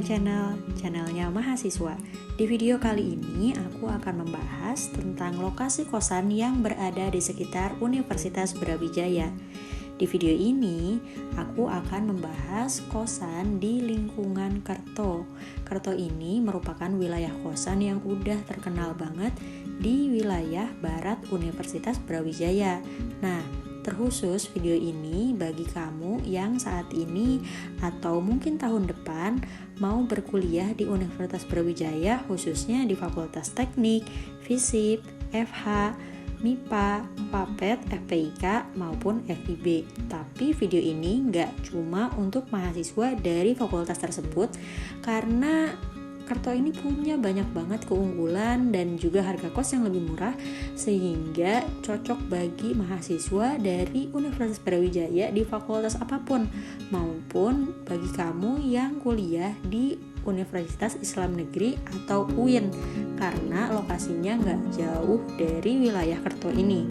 channelnya mahasiswa. Di video kali ini aku akan membahas tentang lokasi kosan yang berada di sekitar Universitas Brawijaya. Di video ini aku akan membahas kosan di lingkungan Kerto. Kerto ini merupakan wilayah kosan yang udah terkenal banget di wilayah barat Universitas Brawijaya. Nah, terkhusus video ini bagi kamu yang saat ini atau mungkin tahun depan mau berkuliah di Universitas Brawijaya, khususnya di Fakultas Teknik, Fisip, FH, MIPA, FAPET, FPIK maupun FIB. Tapi video ini nggak cuma untuk mahasiswa dari fakultas tersebut, karena Kerto ini punya banyak banget keunggulan dan juga harga kos yang lebih murah, sehingga cocok bagi mahasiswa dari Universitas Brawijaya di fakultas apapun, maupun bagi kamu yang kuliah di Universitas Islam Negeri atau UIN, karena lokasinya nggak jauh dari wilayah Kerto ini.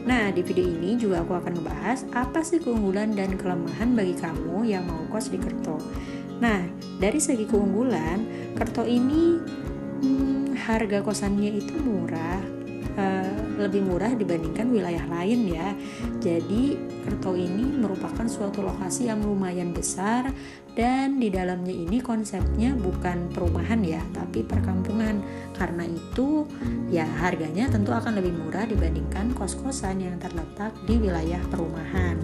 Nah, di video ini juga aku akan membahas apa sih keunggulan dan kelemahan bagi kamu yang mau kos di Kerto. Nah, dari segi keunggulan, Kerto ini harga kosannya itu murah, lebih murah dibandingkan wilayah lain ya. Jadi Kerto ini merupakan suatu lokasi yang lumayan besar, dan di dalamnya ini konsepnya bukan perumahan ya, tapi perkampungan. Karena itu ya harganya tentu akan lebih murah dibandingkan kos-kosan yang terletak di wilayah perumahan.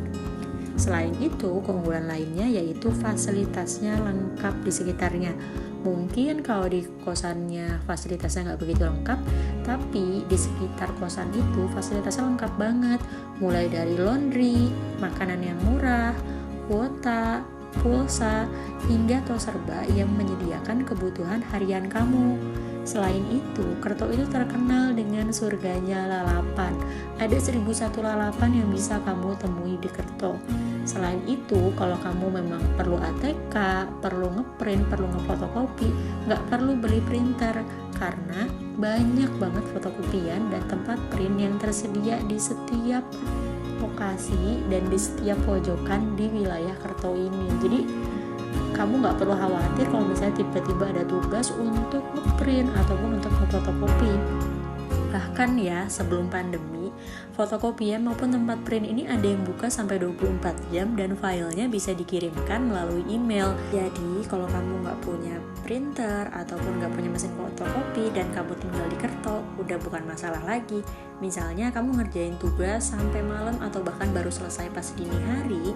Selain itu, keunggulan lainnya yaitu fasilitasnya lengkap di sekitarnya. Mungkin kalau di kosannya fasilitasnya nggak begitu lengkap, tapi di sekitar kosan itu fasilitasnya lengkap banget. Mulai dari laundry, makanan yang murah, kuota, pulsa, hingga tos serba yang menyediakan kebutuhan harian kamu. Selain itu, Kerto itu terkenal dengan surganya lalapan. Ada 1001 lalapan yang bisa kamu temui di Kerto. Selain itu, kalau kamu memang perlu ATK, perlu ngeprint, perlu ngefotokopi, nggak perlu beli printer, karena banyak banget fotokopian dan tempat print yang tersedia di setiap lokasi dan di setiap pojokan di wilayah Kerto ini. Jadi kamu nggak perlu khawatir kalau misalnya tiba-tiba ada tugas untuk ngeprint ataupun untuk fotokopi. Bahkan ya, sebelum pandemi, fotokopian maupun tempat print ini ada yang buka sampai 24 jam dan filenya bisa dikirimkan melalui email. Jadi kalau kamu nggak punya printer ataupun nggak punya mesin fotokopi dan kamu tinggal di Kerto, udah bukan masalah lagi. Misalnya kamu ngerjain tugas sampai malam atau bahkan baru selesai pas dini hari,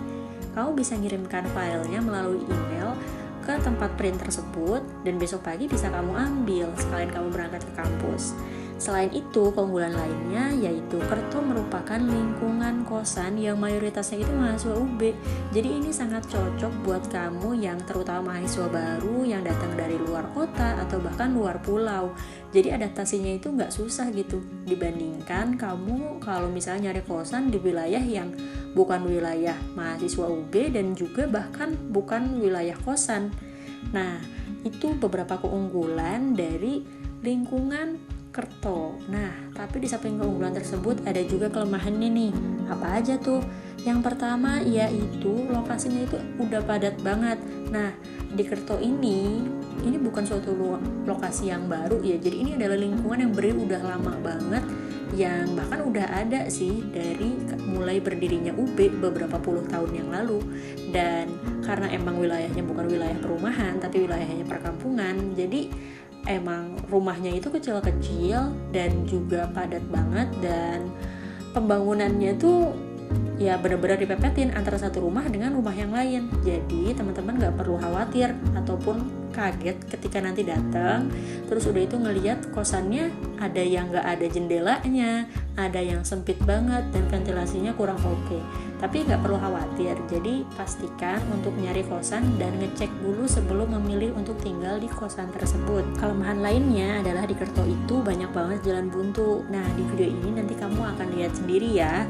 kamu bisa ngirimkan filenya melalui email ke tempat print tersebut, dan besok pagi bisa kamu ambil sekalian kamu berangkat ke kampus. Selain itu, keunggulan lainnya yaitu Kerto merupakan lingkungan kosan yang mayoritasnya itu mahasiswa UB. Jadi ini sangat cocok buat kamu yang terutama mahasiswa baru yang datang dari luar kota atau bahkan luar pulau. Jadi adaptasinya itu nggak susah gitu, dibandingkan kamu kalau misalnya nyari kosan di wilayah yang bukan wilayah mahasiswa UB dan juga bahkan bukan wilayah kosan. Nah, itu beberapa keunggulan dari lingkungan Kerto. Nah, tapi di samping keunggulan tersebut ada juga kelemahannya nih. Apa aja tuh? Yang pertama yaitu lokasinya itu udah padat banget. Nah, di Kerto ini bukan suatu lokasi yang baru ya. Jadi ini adalah lingkungan yang udah lama banget, yang bahkan udah ada sih dari mulai berdirinya UB beberapa puluh tahun yang lalu. Dan karena emang wilayahnya bukan wilayah perumahan tapi wilayahnya perkampungan, jadi emang rumahnya itu kecil-kecil dan juga padat banget, dan pembangunannya tuh ya benar-benar dipepetin antara satu rumah dengan rumah yang lain. Jadi teman-teman gak perlu khawatir ataupun kaget ketika nanti datang terus udah itu ngelihat kosannya ada yang gak ada jendelanya, ada yang sempit banget dan ventilasinya kurang oke. Tapi gak perlu khawatir, jadi pastikan untuk nyari kosan dan ngecek dulu sebelum memilih untuk tinggal di kosan tersebut. Kelemahan lainnya adalah di Kerto itu banyak banget jalan buntu. Nah, di video ini nanti kamu akan lihat sendiri ya.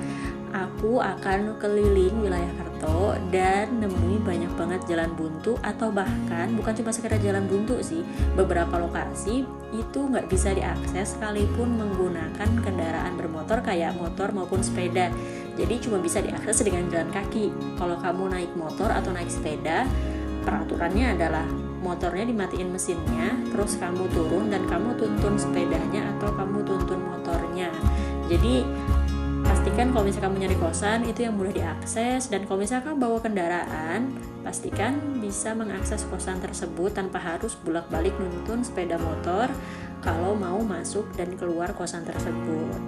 Aku akan keliling wilayah Kerto dan nemui banyak banget jalan buntu, atau bahkan bukan cuma sekedar jalan buntu sih, beberapa lokasi itu nggak bisa diakses sekalipun menggunakan kendaraan bermotor kayak motor maupun sepeda. Jadi cuma bisa diakses dengan jalan kaki. Kalau kamu naik motor atau naik sepeda, peraturannya adalah motornya dimatiin mesinnya, terus kamu turun dan kamu tuntun sepedanya atau kamu tuntun motornya. Jadi pastikan kalau misalnya kamu nyari kosan itu yang mudah diakses, dan kalau misalkan bawa kendaraan pastikan bisa mengakses kosan tersebut tanpa harus bolak-balik nuntun sepeda motor kalau mau masuk dan keluar kosan tersebut.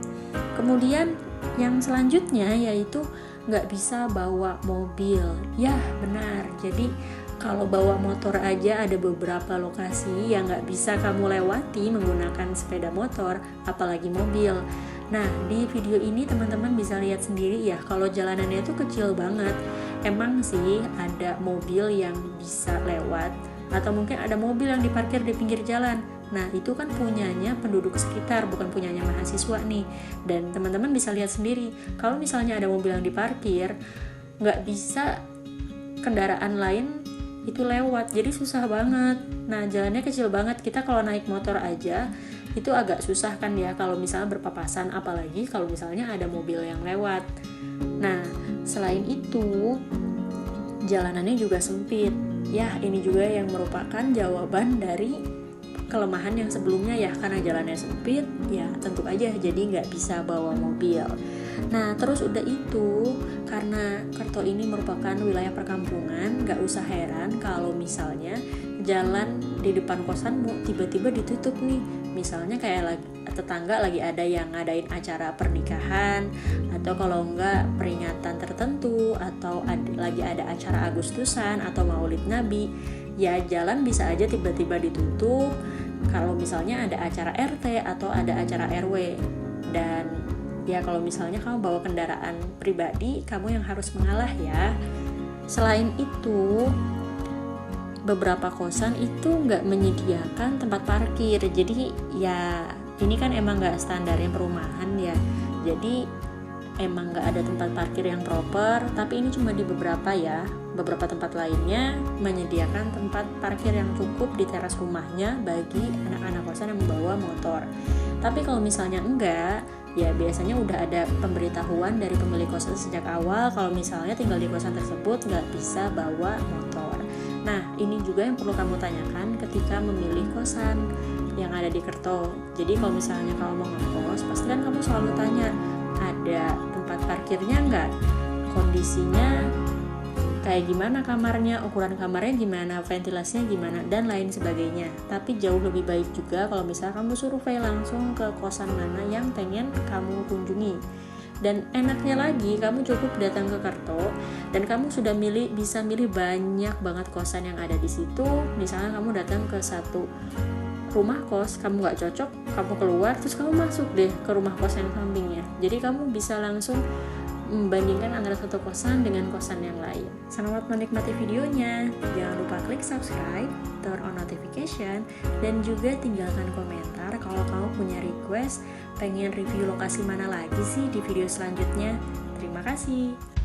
Kemudian yang selanjutnya yaitu nggak bisa bawa mobil. Ya benar, jadi kalau bawa motor aja ada beberapa lokasi yang nggak bisa kamu lewati menggunakan sepeda motor, apalagi mobil. Nah, di video ini teman-teman bisa lihat sendiri ya, kalau jalanannya itu kecil banget. Emang sih ada mobil yang bisa lewat, atau mungkin ada mobil yang diparkir di pinggir jalan. Nah, itu kan punyanya penduduk sekitar, bukan punyanya mahasiswa nih. Dan teman-teman bisa lihat sendiri, kalau misalnya ada mobil yang diparkir, nggak bisa kendaraan lain itu lewat, jadi susah banget. Nah, jalannya kecil banget, kita kalau naik motor aja itu agak susah kan ya kalau misalnya berpapasan, apalagi kalau misalnya ada mobil yang lewat. Nah, selain itu jalanannya juga sempit. Ya, ini juga yang merupakan jawaban dari kelemahan yang sebelumnya ya, karena jalannya sempit, ya tentu aja jadi nggak bisa bawa mobil. Nah, terus udah itu, karena Kerto ini merupakan wilayah perkampungan, nggak usah heran kalau misalnya jalan di depan kosanmu tiba-tiba ditutup nih. Misalnya kayak tetangga lagi ada yang ngadain acara pernikahan, atau kalau enggak peringatan tertentu, atau lagi ada acara Agustusan atau Maulid Nabi, ya jalan bisa aja tiba-tiba ditutup kalau misalnya ada acara RT atau ada acara RW. Dan ya kalau misalnya kamu bawa kendaraan pribadi, kamu yang harus mengalah ya. Selain itu, beberapa kosan itu nggak menyediakan tempat parkir. Jadi ya ini kan emang nggak standarnya perumahan ya, jadi emang nggak ada tempat parkir yang proper. Tapi ini cuma di beberapa ya, beberapa tempat lainnya menyediakan tempat parkir yang cukup di teras rumahnya bagi anak-anak kosan yang membawa motor. Tapi kalau misalnya enggak, ya biasanya udah ada pemberitahuan dari pemilik kosan sejak awal kalau misalnya tinggal di kosan tersebut nggak bisa bawa motor. Nah, ini juga yang perlu kamu tanyakan ketika memilih kosan yang ada di Kerto. Jadi kalau misalnya kamu mau ngekos, pasti kan kamu selalu tanya, ada tempat parkirnya nggak? Kondisinya kayak gimana kamarnya, ukuran kamarnya gimana, ventilasinya gimana, dan lain sebagainya. Tapi jauh lebih baik juga kalau misalnya kamu survei langsung ke kosan mana yang pengen kamu kunjungi. Dan enaknya lagi, kamu cukup datang ke Kerto dan kamu sudah bisa milih banyak banget kosan yang ada di situ. Misalnya kamu datang ke satu rumah kos, kamu nggak cocok, kamu keluar, terus kamu masuk deh ke rumah kos yang sampingnya. Jadi kamu bisa langsung membandingkan antara satu kosan dengan kosan yang lain. Selamat menikmati videonya. Jangan lupa klik subscribe, turn on notification, dan juga tinggalkan komentar kalau kamu punya request pengen review lokasi mana lagi sih di video selanjutnya. Terima kasih.